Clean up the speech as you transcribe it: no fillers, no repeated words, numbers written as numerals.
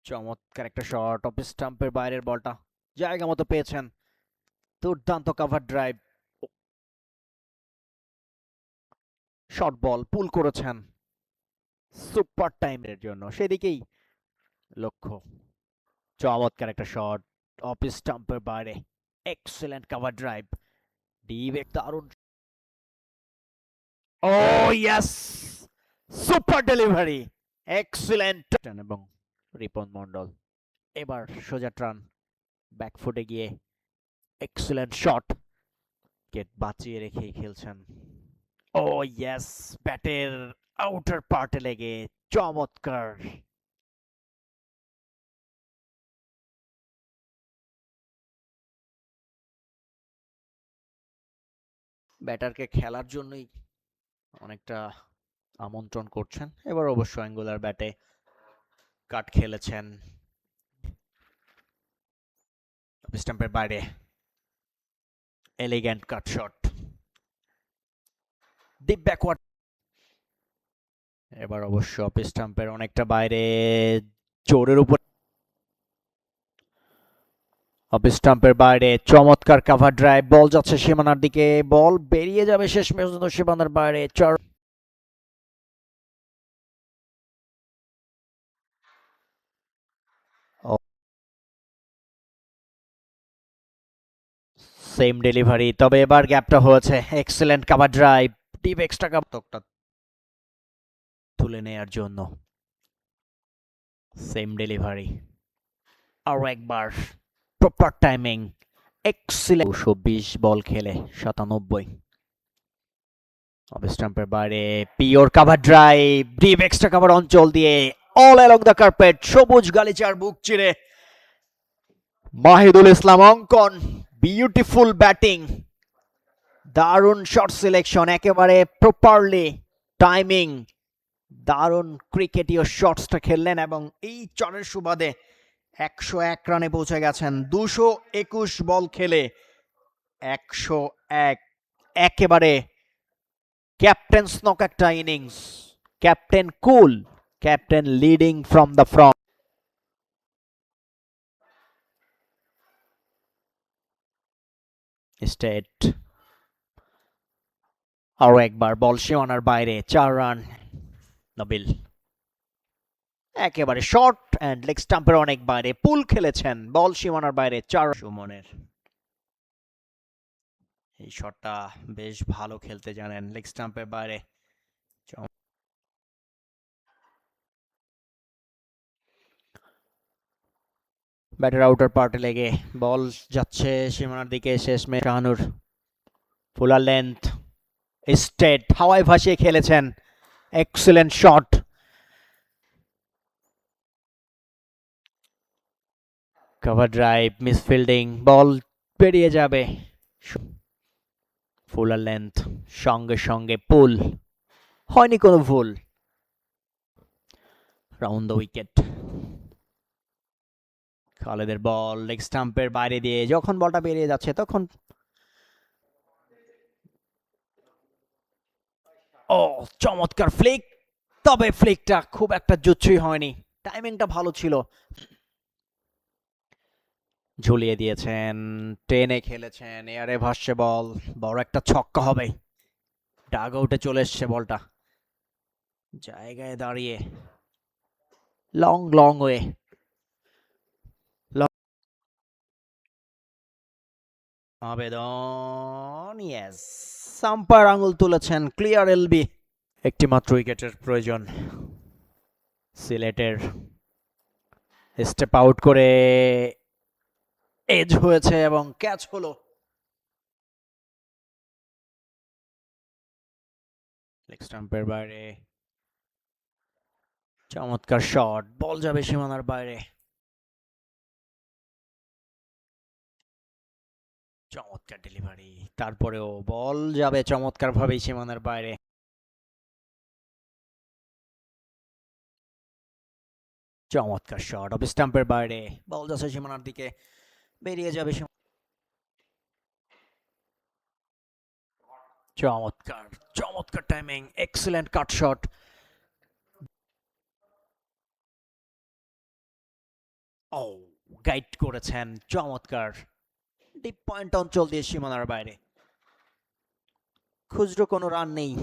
চমৎকার একটা shot, of স্টাম্পের বাইরের বলটা জায়গা মতো পেয়েছেন। দুর্দান্ত কভার ড্রাইভ, শর্ট বল পুল করেছেন সুপার টাইমের জন্য, সেদিকেই লক্ষ্য। চমৎকার একটা শট, অফ স্টাম্পের বাইরে, এক্সেলেন্ট কভার ড্রাইভ, ডিপ দারুণ। ও ইয়েস, সুপার ডেলিভারি, এক্সেলেন্ট। এবং রিপন মন্ডল এবার সোজা ট্রান, ব্যাকফুটে গিয়ে এক্সেলেন্ট শট, উইকেট বাঁচিয়ে রেখেই খেলছেন। ও ইয়েস, ব্যাটের আউটার পার্টে লেগে চমৎকার। ব্যাটারকে খেলার জন্যই অনেকটা আমন্ত্রণ করছেন। এবার অবশ্য অ্যাঙ্গুলার ব্যাটে কাট খেলেছেন, স্টাম্পের বাইরে, এলিগ্যান্ট কাট শট, ডিপ ব্যাকওয়ার্ড। এবার অবশ্য অফ স্টাম্পের অনেকটা বাইরে, জোরের উপর, অফ স্টাম্পের বাইরে চমৎকার কাভার ড্রাইভ, বল যাচ্ছে সীমানার দিকে, বল বেরিয়ে যাবে শেষ পর্যন্ত সীমানার বাইরে। চার সেম ডেলিভারি, তবে এবার গ্যাপটা হয়েছে, excellent cover drive, deep extra কাভারটা তুলে নেয়ার জন্য, সেম ডেলিভারি, আরো একবার প্রপার টাইমিং, এক্সিলেন্ট। ২২০ বল খেলে ৯৭, অফ স্টাম্পের বাইরে pure cover drive, deep extra cover অঞ্চল দিয়ে অল অ্যালং দ্য কার্পেট, সবুজ গালিচার বুক চিরে মাহিদুল ইসলাম অঙ্কন, বিউটিফুল ব্যাটিং, দারুণ শট সিলেকশন, একেবারে প্রপারলি টাইমিং, দারুণ ক্রিকেটীয় শটসটা খেললেন এবং এই চরের সুবাদে ১০১ রানে পৌঁছে গেছেন। ২২১ বল খেলে ১০১, একেবারে ক্যাপ্টেন স্নক একটা innings, captain cool, captain leading from the front. State আরো একবার বল সীমানার বাইরে, ৪ রান, নবিল একেবারে শর্ট অ্যান্ড লেগ স্টাম্পের অনেক বাইরে, পুল খেলেছেন, বল সীমানার বাইরে, ৪। সুমনের এই শটটা বেশ ভালো খেলতে জানেন, লেগ স্টাম্পের বাইরে, ব্যাটের আউটার পার্টে লেগে বল যাচ্ছে সীমানার দিকে, শেষমেশ শাহানুর ফুলার লেন্থ, স্টেট হাওয়ায় ভাসিয়ে খেলেছেন, excellent shot, cover drive, misfielding, ball বেরিয়ে যাবে, ফুলার লেন্থ, সঙ্গে সঙ্গে পুল, হয়নি কোনো ভুল, রাউন্ড দ্য উইকেট। খালেদের বল লেগ স্টাম্পের বাইরে দিয়ে, যখন বলটা বেরিয়ে যাচ্ছে তখন ও চমৎকার ফ্লিক, তবে ফ্লিকটা খুব একটা জুচ্ছুই হয়নি, টাইমিংটা ভালো ছিল, ঝুলিয়ে দিয়েছেন, টেনে খেলেছেন, এয়ারে ভাসছে বল, বড় একটা ছক্কা হবে, ডাগ আউটে চলে এসছে বলটা, জায়গায় দাঁড়িয়ে, লং লং ওয়ে, আবেদন, ইয়েস, সাম্পার আঙুল তুলেছেন, ক্লিয়ার এলবি, একটি মাত্র উইকেটের প্রয়োজন সিলেটের, স্টেপ আউট করে এজ হয়েছে এবং ক্যাচ হলো, লেগ স্টাম্পের বাইরে, চমৎকার শট, বল যাবে সীমানার বাইরে, চমৎকার ডেলিভারি, তারপরেও বল যাবে চমৎকার ভাবেই সীমানার বাইরে, চমৎকার শট, অফ স্টাম্পের বাইরে, বল যাচ্ছে সীমানার দিকে, বেরিয়ে যাবে, চমৎকার, চমৎকার টাইমিং, এক্সেলেন্ট কাট শট, ও, গাইড করেছেন চমৎকার। ডিপ পয়েন্ট অঞ্চল দিয়ে সীমানার বাইরে। খুচরো কোনো রান নেই।